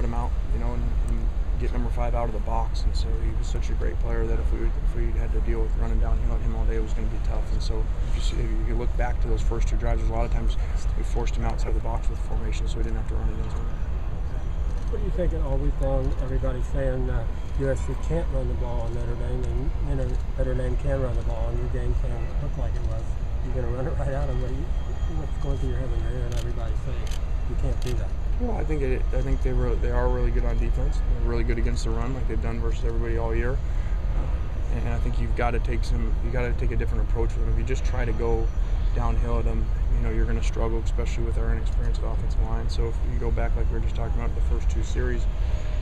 spread him out, and get number 5 out of the box. And so he was such a great player that if we had to deal with running downhill at him all day, it was going to be tough. And so if you look back to those first 2 drives, there's a lot of times we forced him outside the box with formation, so we didn't have to run it into him. What do you think all week long everybody's saying USC can't run the ball on Notre Dame, and Notre Dame can run the ball, and your game can look like it was. You're going to run it right at them. What's going through your head when you're hearing everybody say you can't do that? Well, I think they are really good on defense. They're really good against the run, like they've done versus everybody all year. And I think you've got to take a different approach with them. If you just try to go downhill at them, you're going to struggle, especially with our inexperienced offensive line. So if you go back, like we were just talking about, the first 2 series,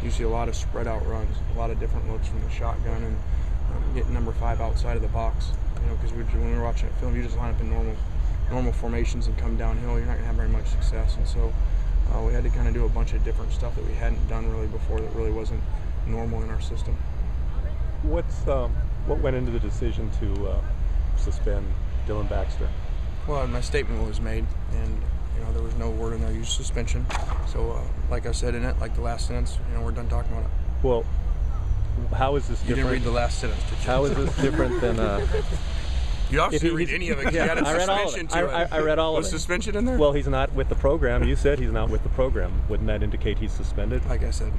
you see a lot of spread out runs, a lot of different looks from the shotgun, and getting number 5 outside of the box. Because when we're watching a film, you just line up in normal formations and come downhill, you're not going to have very much success. And so we had to kind of do a bunch of different stuff that we hadn't done really before, that really wasn't normal in our system. What went into the decision to suspend Dylan Baxter? Well, my statement was made, and there was no word in there use suspension. So, like I said in it, like the last sentence, we're done talking about it. Well, how is this different? You didn't read the last sentence, did you? How is this different than? You obviously didn't read any of it. You had a suspension to it. I read all of it. Was suspension in there? Well, he's not with the program. You said he's not with the program. Wouldn't that indicate he's suspended? Like I said,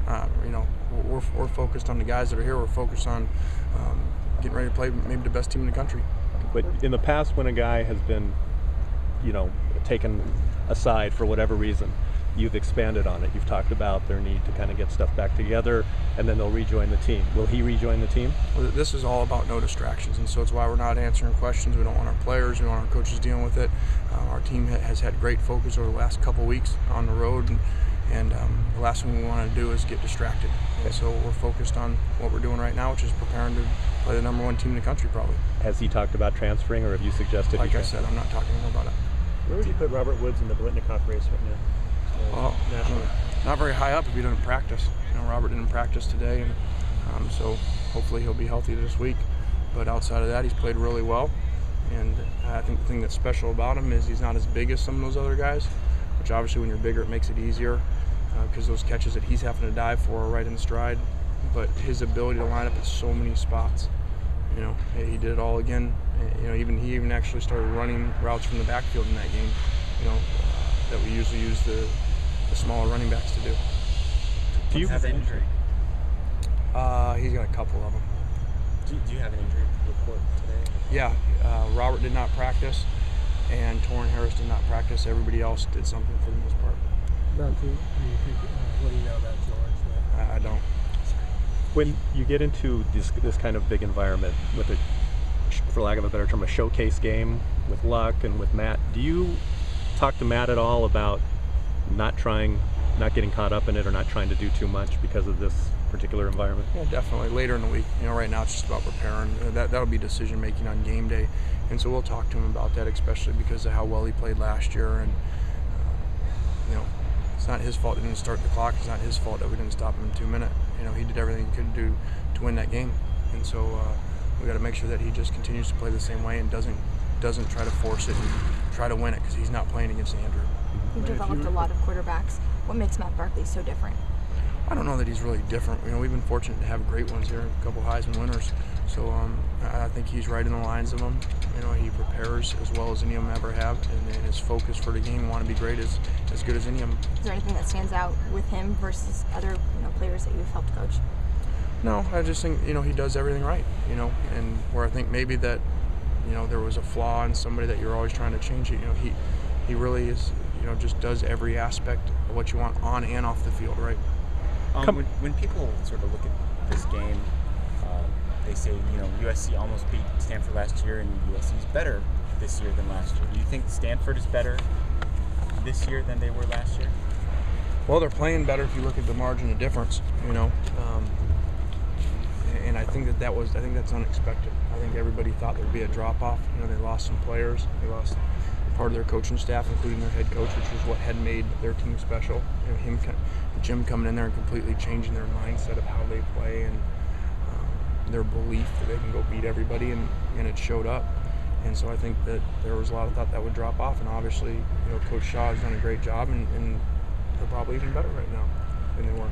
we're focused on the guys that are here. We're focused on getting ready to play maybe the best team in the country. But in the past, when a guy has been, taken aside for whatever reason, you've expanded on it. You've talked about their need to kind of get stuff back together, and then they'll rejoin the team. Will he rejoin the team? Well, this is all about no distractions, and so it's why we're not answering questions. We don't want our players, we don't want our coaches dealing with it. Our team has had great focus over the last couple weeks on the road, and the last thing we want to do is get distracted. And so we're focused on what we're doing right now, which is preparing to play the number 1 team in the country, probably. Has he talked about transferring, or have you suggested? Like I said, I'm not talking more about it. Where would you put Robert Woods in the Blitnikoff race right now? Well, not very high up if he doesn't practice. Robert didn't practice today, and so hopefully he'll be healthy this week. But outside of that, he's played really well. And I think the thing that's special about him is he's not as big as some of those other guys, which obviously when you're bigger it makes it easier because those catches that he's having to dive for are right in stride. But his ability to line up at so many spots, he did it all again. He even actually started running routes from the backfield in that game, that we usually use the smaller running backs to do. Do you have an injury? He's got a couple of them. Do you have an injury report today? Yeah, Robert did not practice, and Torrin Harris did not practice. Everybody else did something for the most part. What do you know about George? I don't. When you get into this kind of big environment with for lack of a better term, a showcase game with Luck and with Matt, do you talk to Matt at all about not getting caught up in it or not trying to do too much because of this particular environment? Yeah, definitely. Later in the week. Right now it's just about preparing. That'll be decision making on game day, and so we'll talk to him about that, especially because of how well he played last year. And it's not his fault he didn't start the clock. It's not his fault that we didn't stop him in 2 minutes. He did everything he could do to win that game, and so we got to make sure that he just continues to play the same way and doesn't try to force it and try to win it, because he's not playing against Andrew. You've developed a lot of quarterbacks. What makes Matt Barkley so different? I don't know that he's really different. We've been fortunate to have great ones here, a couple Heisman winners. So I think he's right in the lines of them. He prepares as well as any of them ever have, and his focus for the game, want to be great, is as good as any of them. Is there anything that stands out with him versus other players that you've helped coach? No, I just think he does everything right. And where I think maybe that there was a flaw in somebody that you're always trying to change it. He really is. Just does every aspect of what you want on and off the field, right? When people sort of look at this game, they say, USC almost beat Stanford last year, and USC is better this year than last year. Do you think Stanford is better this year than they were last year? Well, they're playing better if you look at the margin of difference, and I think that's unexpected. I think everybody thought there'd be a drop-off. They lost some players. They lost part of their coaching staff, including their head coach, which was what had made their team special. Jim coming in there and completely changing their mindset of how they play and their belief that they can go beat everybody, and it showed up. And so I think that there was a lot of thought that would drop off, and obviously, Coach Shaw has done a great job, and they're probably even better right now than they were.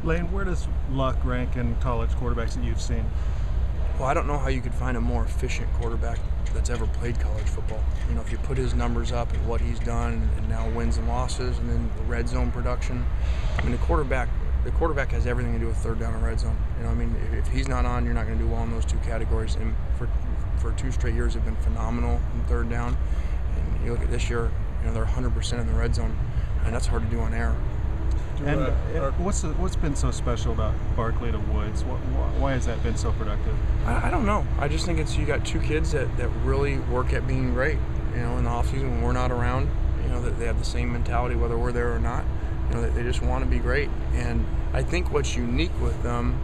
Lane, where does Luck rank in college quarterbacks that you've seen? Well, I don't know how you could find a more efficient quarterback that's ever played college football. You know, if you put his numbers up and what he's done, and now wins and losses, and then the red zone production. I mean, the quarterback has everything to do with third down and red zone. You know, I mean, if he's not on, you're not going to do well in those two categories. And for 2 straight years, they've been phenomenal in third down. And you look at this year, you know, they're 100% in the red zone, and that's hard to do on air. And what's been so special about Barkley to Woods? Why has that been so productive? I don't know. I just think you got 2 kids that really work at being great. You know, in the off season when we're not around, you know, that they have the same mentality whether we're there or not. You know, they just want to be great. And I think what's unique with them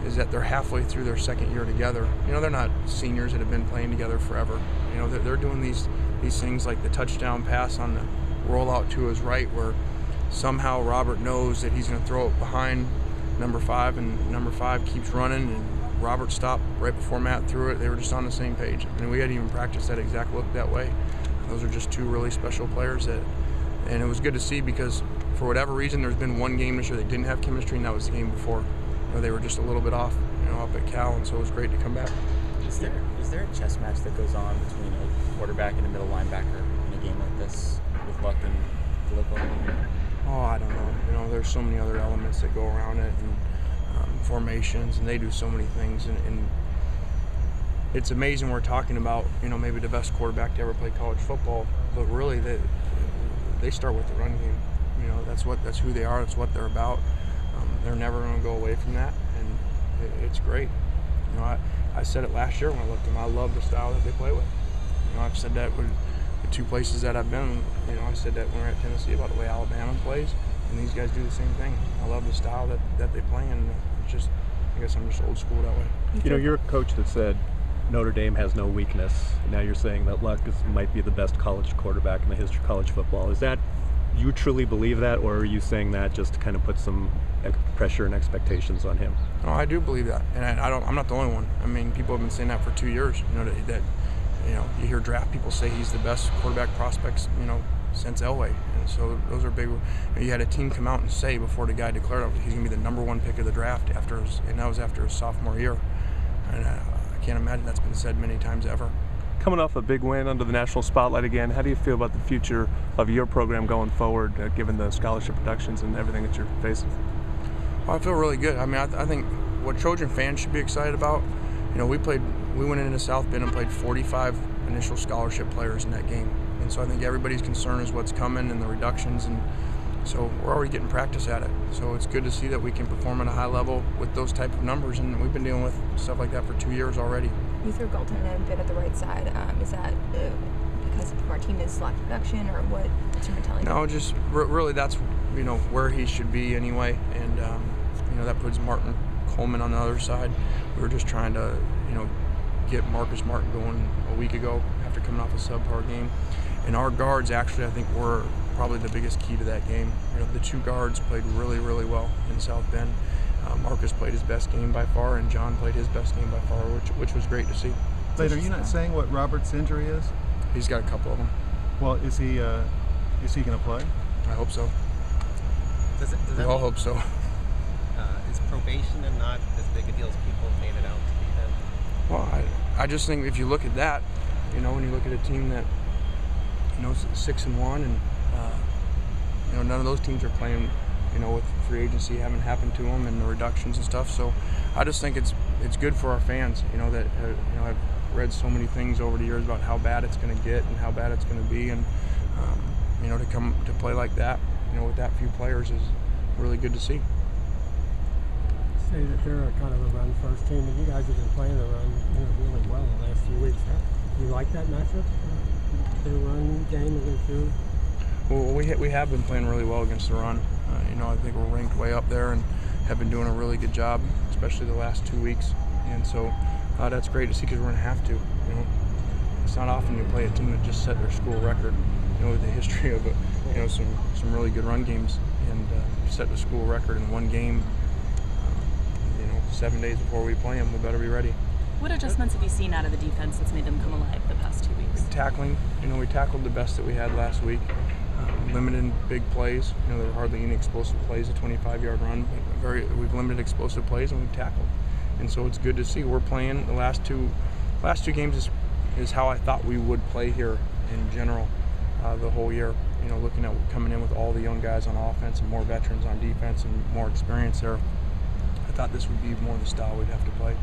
is that they're halfway through their second year together. You know, they're not seniors that have been playing together forever. You know, they're doing these things like the touchdown pass on the rollout to his right, where somehow Robert knows that he's going to throw it behind number 5, and number 5 keeps running, and Robert stopped right before Matt threw it. They were just on the same page. I mean, we hadn't even practiced that exact look that way. Those are just 2 really special players and it was good to see, because for whatever reason, there's been one game this year they didn't have chemistry, and that was the game before. You know, they were just a little bit off, you know, up at Cal, and so it was great to come back. Is there a chess match that goes on between a quarterback and a middle linebacker in a game like this with Luck and Filippo? Oh, I don't know. You know, there's so many other elements that go around it, and formations, and they do so many things, and it's amazing we're talking about, you know, maybe the best quarterback to ever play college football, but really they start with the run game. You know, that's who they are. That's what they're about. They're never going to go away from that, and it's great. You know, I said it last year when I looked at them. I love the style that they play with. You know, I've said that with the 2 places that I've been. You know, I said that when we were at Tennessee about the way Alabama plays, and these guys do the same thing. I love the style that they play, and it's just, I guess I'm just old school that way. You know, you're a coach that said Notre Dame has no weakness. Now you're saying that Luck might be the best college quarterback in the history of college football. Is that, you truly believe that, or are you saying that just to kind of put some pressure and expectations on him? No, I do believe that, and I'm not the only one. I mean, people have been saying that for 2 years. You know, that you know, you hear draft people say he's the best quarterback prospects, you know, since Elway, and so those are big. You had a team come out and say before the guy declared he's going to be the #1 pick of the draft and that was after his sophomore year, and I can't imagine that's been said many times ever. Coming off a big win under the national spotlight again, how do you feel about the future of your program going forward, given the scholarship reductions and everything that you're facing? Well, I feel really good. I mean, I think what Trojan fans should be excited about, you know, we went into South Bend and played 45 initial scholarship players in that game. And so I think everybody's concern is what's coming and the reductions, and so we're already getting practice at it. So it's good to see that we can perform at a high level with those type of numbers, and we've been dealing with stuff like that for 2 years already. You threw Galton in a bit at the right side. Is that because our team is slack production, or what's your mentality? No, just really that's, you know, where he should be anyway, and you know, that puts Martin Coleman on the other side. We were just trying to, you know, get Marcus Martin going a week ago after coming off a subpar game. And our guards actually, I think, were probably the biggest key to that game. You know, the 2 guards played really, really well in South Bend. Marcus played his best game by far, and John played his best game by far, which was great to see. Lane, are you not saying what Robert's injury is? He's got a couple of them. Well, is he going to play? I hope so. We all hope so. Is probation and not as big a deal as people made it out to be then? Well, I just think if you look at that, you know, when you look at a team that, you know, 6-1, and you know, none of those teams are playing, you know, with free agency haven't happened to them and the reductions and stuff. So I just think it's good for our fans, you know, that you know, I've read so many things over the years about how bad it's going to get and how bad it's going to be, and you know, to come to play like that, you know, with that few players is really good to see. Say that they're a kind of a run-first team, and you guys have been playing the run, you know, really well the last few weeks. Do you like that matchup? Their run game against you? Well, we have been playing really well against the run. You know, I think we're ranked way up there and have been doing a really good job, especially the last 2 weeks. And so that's great to see, because we're going to have to. You know, it's not often you play a team that just set their school record, you know, with the history of, you know, some really good run games, and set the school record in one game. You know, 7 days before we play them, we better be ready. What adjustments have you seen out of the defense that's made them come alive the past 2 weeks? Tackling. You know, we tackled the best that we had last week. limited big plays. You know, there are hardly any explosive plays, a 25-yard run. But we've limited explosive plays and we've tackled. And so it's good to see. We're playing the last two games is how I thought we would play here in general the whole year. You know, looking at coming in with all the young guys on offense and more veterans on defense and more experience there, I thought this would be more the style we'd have to play.